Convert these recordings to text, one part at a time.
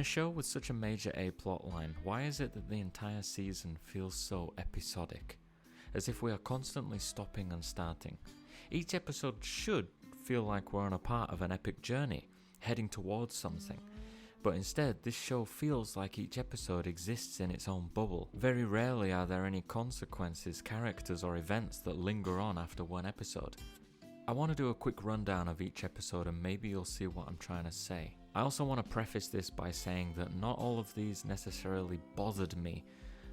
a show with such a major A plotline, why is it that the entire season feels so episodic? As if we are constantly stopping and starting. Each episode should feel like we're on a part of an epic journey, heading towards something. But instead, this show feels like each episode exists in its own bubble. Very rarely are there any consequences, characters, or events that linger on after one episode. I want to do a quick rundown of each episode and maybe you'll see what I'm trying to say. I also want to preface this by saying that not all of these necessarily bothered me.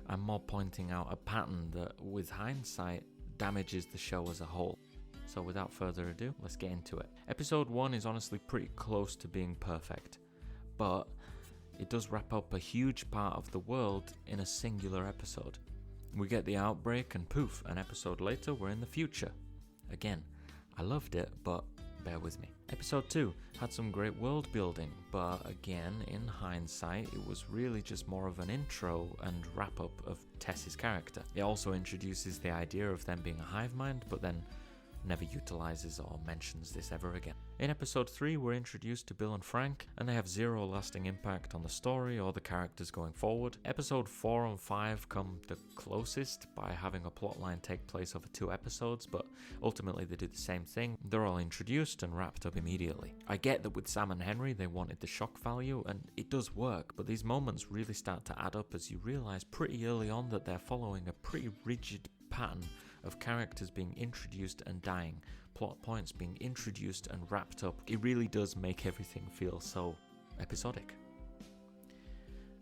I'm more pointing out a pattern that, with hindsight, damages the show as a whole. So without further ado, let's get into it. Episode 1 is honestly pretty close to being perfect, but it does wrap up a huge part of the world in a singular episode. We get the outbreak and poof, an episode later we're in the future. Again, I loved it, but bear with me. Episode 2 had some great world building, but again, in hindsight, it was really just more of an intro and wrap up of Tess's character. It also introduces the idea of them being a hive mind, but then never utilizes or mentions this ever again. In episode 3, we're introduced to Bill and Frank, and they have zero lasting impact on the story or the characters going forward. Episode 4 and 5 come the closest by having a plotline take place over 2 episodes, but ultimately they do the same thing. They're all introduced and wrapped up immediately. I get that with Sam and Henry they wanted the shock value, and it does work, but these moments really start to add up as you realize pretty early on that they're following a pretty rigid pattern of characters being introduced and dying, plot points being introduced and wrapped up. It really does make everything feel so episodic.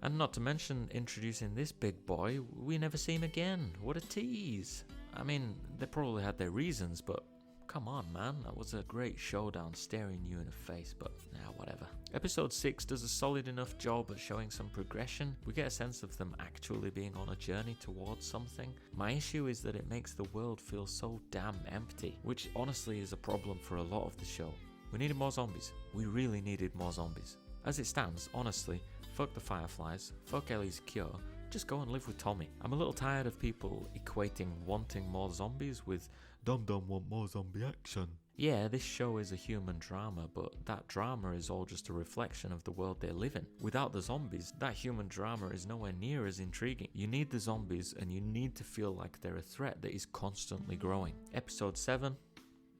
And not to mention introducing this big boy, we never see him again. What a tease. I mean, they probably had their reasons, but come on, man, that was a great showdown staring you in the face, but whatever. Episode 6 does a solid enough job at showing some progression. We get a sense of them actually being on a journey towards something. My issue is that it makes the world feel so damn empty, which honestly is a problem for a lot of the show. We needed more zombies. We really needed more zombies. As it stands, honestly, fuck the Fireflies, fuck Ellie's cure, just go and live with Tommy. I'm a little tired of people equating wanting more zombies with Dum Dum want more zombie action. Yeah, this show is a human drama, but that drama is all just a reflection of the world they live in. Without the zombies, that human drama is nowhere near as intriguing. You need the zombies and you need to feel like they're a threat that is constantly growing. Episode 7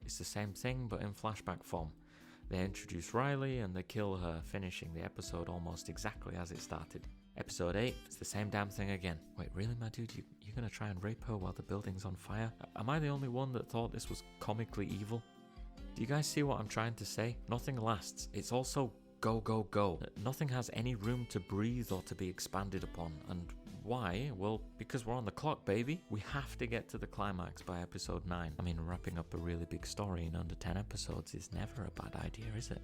is the same thing but in flashback form. They introduce Riley and they kill her, finishing the episode almost exactly as it started. Episode 8, it's the same damn thing again. Wait, really, my dude? You're gonna try and rape her while the building's on fire? Am I the only one that thought this was comically evil? Do you guys see what I'm trying to say? Nothing lasts. It's also go, go, go. Nothing has any room to breathe or to be expanded upon. And why? Well, because we're on the clock, baby. We have to get to the climax by episode 9. I mean, wrapping up a really big story in under 10 episodes is never a bad idea, is it?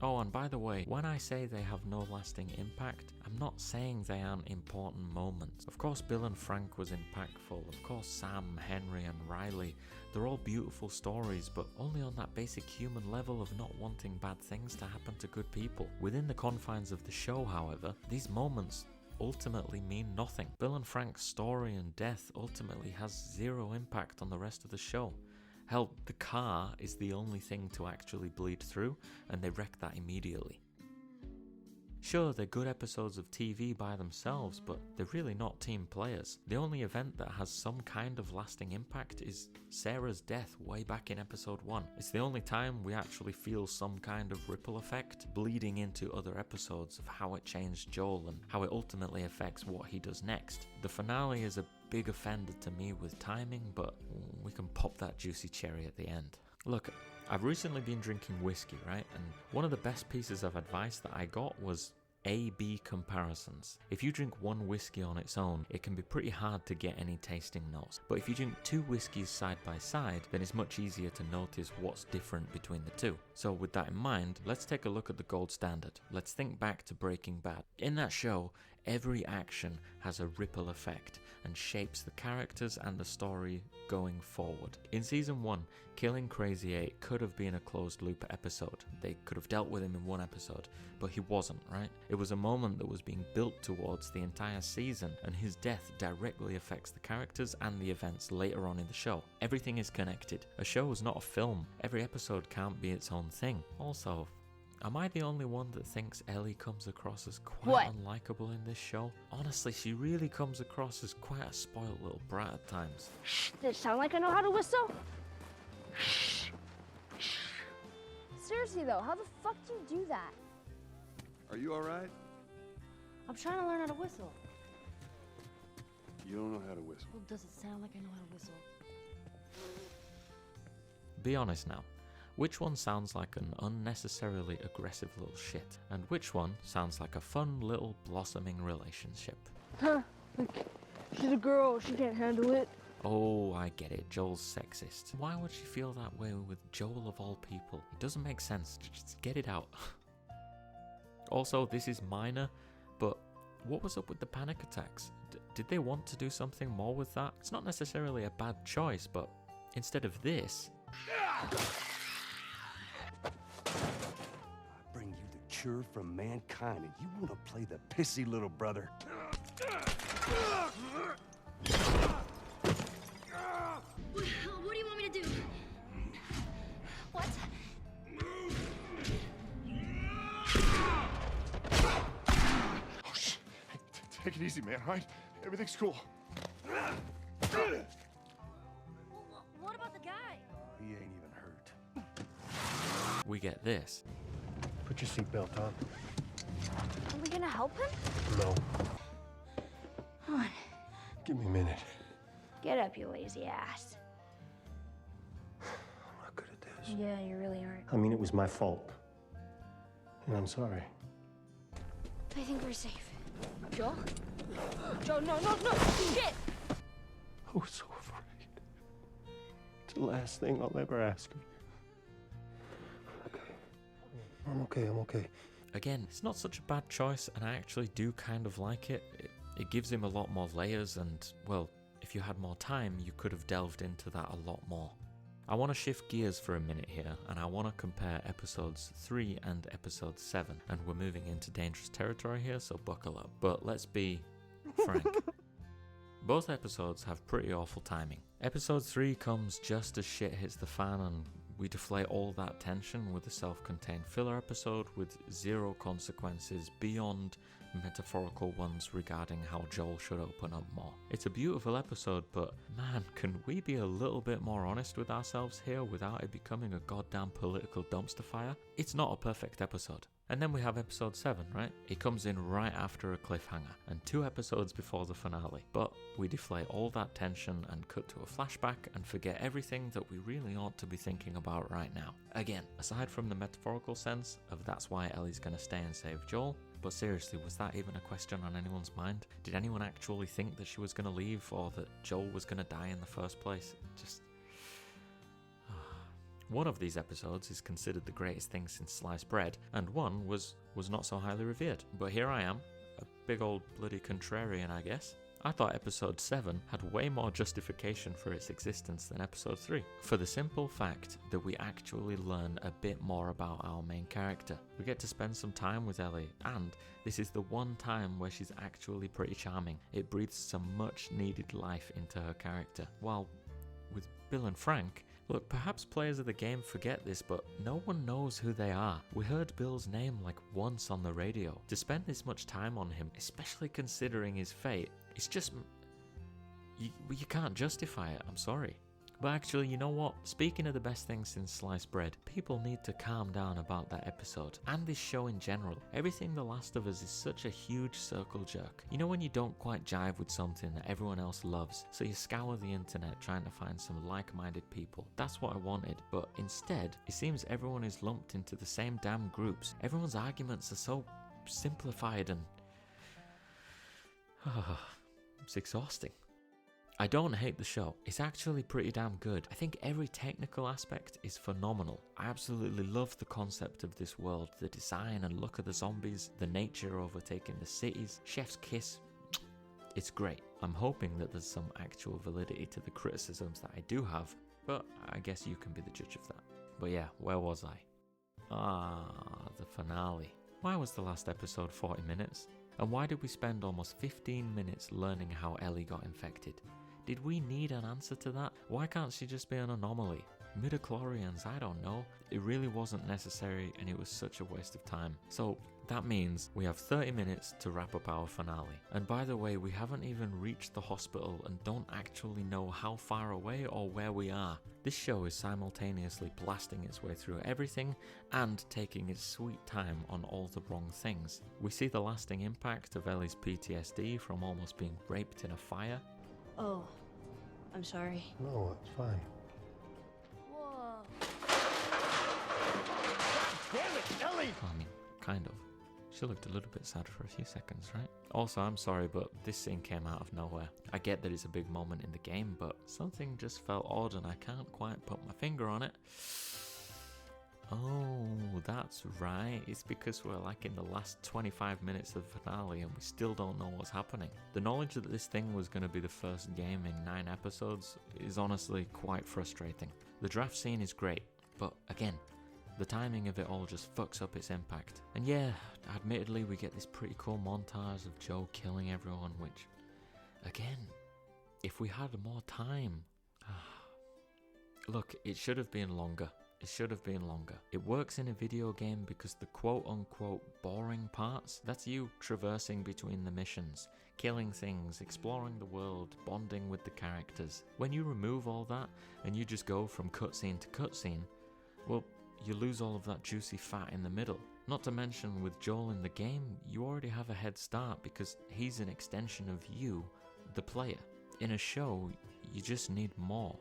Oh, and by the way, when I say they have no lasting impact, I'm not saying they aren't important moments. Of course Bill and Frank was impactful, of course Sam, Henry and Riley, they're all beautiful stories, but only on that basic human level of not wanting bad things to happen to good people. Within the confines of the show, however, these moments ultimately mean nothing. Bill and Frank's story and death ultimately has zero impact on the rest of the show. Hell, the car is the only thing to actually bleed through, and they wreck that immediately. Sure, they're good episodes of TV by themselves, but they're really not team players. The only event that has some kind of lasting impact is Sarah's death way back in episode 1. It's the only time we actually feel some kind of ripple effect bleeding into other episodes of how it changed Joel and how it ultimately affects what he does next. The finale is a big offender to me with timing, but we can pop that juicy cherry at the end. Look, I've recently been drinking whiskey, right? And one of the best pieces of advice that I got was A-B comparisons. If you drink one whiskey on its own, it can be pretty hard to get any tasting notes. But if you drink 2 whiskeys side by side, then it's much easier to notice what's different between the two. So with that in mind, let's take a look at the gold standard. Let's think back to Breaking Bad. In that show, every action has a ripple effect and shapes the characters and the story going forward. In season 1, killing Crazy 8 could have been a closed loop episode. They could have dealt with him in one episode, but he wasn't, right? It was a moment that was being built towards the entire season, and his death directly affects the characters and the events later on in the show. Everything is connected. A show is not a film. Every episode can't be its own thing. Also, Am I the only one that thinks Ellie comes across as quite unlikable in this show? Honestly, she really comes across as quite a spoiled little brat at times. Does it sound like I know how to whistle? Seriously though, how the fuck do you do that? Are you alright? I'm trying to learn how to whistle. You don't know how to whistle. Well, does it sound like I know how to whistle? Be honest now. Which one sounds like an unnecessarily aggressive little shit? And which one sounds like a fun little blossoming relationship? Huh. She's a girl, she can't handle it. Oh, I get it. Joel's sexist. Why would she feel that way with Joel of all people? It doesn't make sense. Just get it out. Also, this is minor, but what was up with the panic attacks? Did they want to do something more with that? It's not necessarily a bad choice, but instead of this... I bring you the cure from mankind, and you want to play the pissy little brother. What do you want me to do? What? Oh, shit. Hey, take it easy, man, all right? Everything's cool. What about the guy? He ain't even hurt. We get this. Put your seatbelt on. Are we gonna help him? No. Come on. Give me a minute. Get up, you lazy ass. I'm not good at this. Yeah, you really aren't. I mean, it was my fault. And I'm sorry. I think we're safe. Joel? Joel, no! Shit! I was so afraid. It's the last thing I'll ever ask of you. Okay. I'm okay. Again, it's not such a bad choice, and I actually do kind of like it. It gives him a lot more layers, and, well, if you had more time, you could have delved into that a lot more. I want to shift gears for a minute here, and I want to compare episodes 3 and episode 7, and we're moving into dangerous territory here, so buckle up. But let's be frank. Both episodes have pretty awful timing. Episode 3 comes just as shit hits the fan, and we deflate all that tension with a self-contained filler episode with zero consequences beyond metaphorical ones regarding how Joel should open up more. It's a beautiful episode, but man, can we be a little bit more honest with ourselves here without it becoming a goddamn political dumpster fire? It's not a perfect episode. And then we have episode 7, right? It comes in right after a cliffhanger and 2 episodes before the finale. But we deflate all that tension and cut to a flashback and forget everything that we really ought to be thinking about right now. Again, aside from the metaphorical sense of that's why Ellie's gonna stay and save Joel, but seriously, was that even a question on anyone's mind? Did anyone actually think that she was gonna leave or that Joel was gonna die in the first place? Just... One of these episodes is considered the greatest thing since sliced bread, and one was not so highly revered. But here I am, a big old bloody contrarian, I guess. I thought episode 7 had way more justification for its existence than episode 3, for the simple fact that we actually learn a bit more about our main character. We get to spend some time with Ellie, and this is the one time where she's actually pretty charming. It breathes some much needed life into her character. While with Bill and Frank, look, perhaps players of the game forget this, but no one knows who they are. We heard Bill's name like once on the radio. To spend this much time on him, especially considering his fate, it's just... You can't justify it, I'm sorry. But actually, you know what? Speaking of the best thing since sliced bread, people need to calm down about that episode, and this show in general. Everything The Last of Us is such a huge circle jerk. You know when you don't quite jive with something that everyone else loves, so you scour the internet trying to find some like-minded people. That's what I wanted, but instead, it seems everyone is lumped into the same damn groups. Everyone's arguments are so simplified and... it's exhausting. I don't hate the show, it's actually pretty damn good. I think every technical aspect is phenomenal. I absolutely love the concept of this world, the design and look of the zombies, the nature overtaking the cities, Chef's kiss. It's great. I'm hoping that there's some actual validity to the criticisms that I do have, but I guess you can be the judge of that. But yeah, where was I? The finale. Why was the last episode 40 minutes? And why did we spend almost 15 minutes learning how Ellie got infected? Did we need an answer to that? Why can't she just be an anomaly? midichlorians, I don't know. It really wasn't necessary and it was such a waste of time. So that means we have 30 minutes to wrap up our finale. And by the way, we haven't even reached the hospital and don't actually know how far away or where we are. This show is simultaneously blasting its way through everything and taking its sweet time on all the wrong things. We see the lasting impact of Ellie's PTSD from almost being raped in a fire. Oh, I'm sorry. No, it's fine. Whoa. Damn it, Ellie! I mean, kind of. She looked a little bit sad for a few seconds, right? Also, I'm sorry, but this scene came out of nowhere. I get that it's a big moment in the game, but something just felt odd and I can't quite put my finger on it. Oh, that's right. It's because we're like in the last 25 minutes of the finale and we still don't know what's happening. The knowledge that this thing was going to be the first game in 9 episodes is honestly quite frustrating. The draft scene is great, but again, the timing of it all just fucks up its impact. And yeah, admittedly we get this pretty cool montage of Joe killing everyone, which, again, if we had more time... Look, it should have been longer. It should have been longer. It works in a video game because the quote-unquote boring parts, that's you traversing between the missions, killing things, exploring the world, bonding with the characters. When you remove all that and you just go from cutscene to cutscene, well, you lose all of that juicy fat in the middle. Not to mention, with Joel in the game, you already have a head start because he's an extension of you, the player. In a show, you just need more.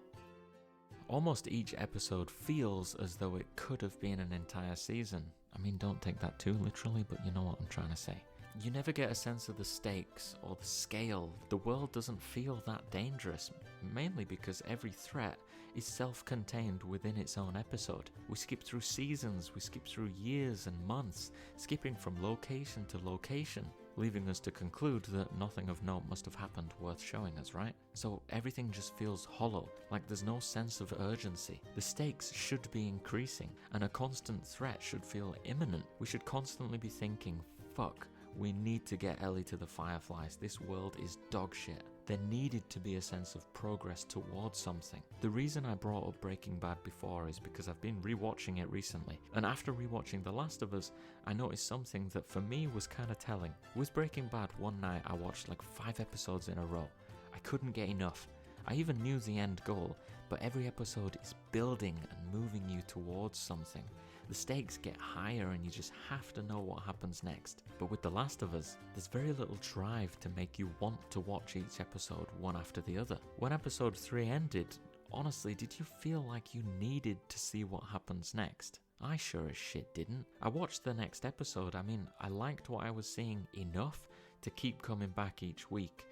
Almost each episode feels as though it could have been an entire season. I mean, don't take that too literally, but you know what I'm trying to say. You never get a sense of the stakes or the scale. The world doesn't feel that dangerous, mainly because every threat is self-contained within its own episode. We skip through seasons, we skip through years and months, skipping from location to location, leaving us to conclude that nothing of note must have happened worth showing us, right? So everything just feels hollow, like there's no sense of urgency. The stakes should be increasing, and a constant threat should feel imminent. We should constantly be thinking, fuck, we need to get Ellie to the Fireflies. This world is dog shit. There needed to be a sense of progress towards something. The reason I brought up Breaking Bad before is because I've been rewatching it recently, and after rewatching The Last of Us, I noticed something that for me was kind of telling. With Breaking Bad, one night I watched like 5 episodes in a row. I couldn't get enough. I even knew the end goal, but every episode is building and moving you towards something. The stakes get higher and you just have to know what happens next. But with The Last of Us, there's very little drive to make you want to watch each episode one after the other. When episode 3 ended, honestly, did you feel like you needed to see what happens next? I sure as shit didn't. I watched the next episode. I mean, I liked what I was seeing enough to keep coming back each week,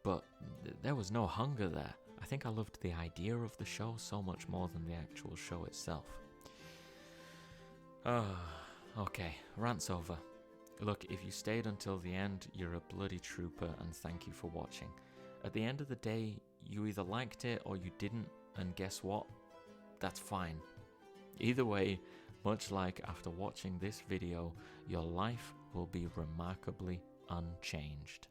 but there was no hunger there. I think I loved the idea of the show so much more than the actual show itself. Okay, rant's over. Look, if you stayed until the end, you're a bloody trooper and thank you for watching. At the end of the day, you either liked it or you didn't, and guess what? That's fine. Either way, much like after watching this video, your life will be remarkably unchanged.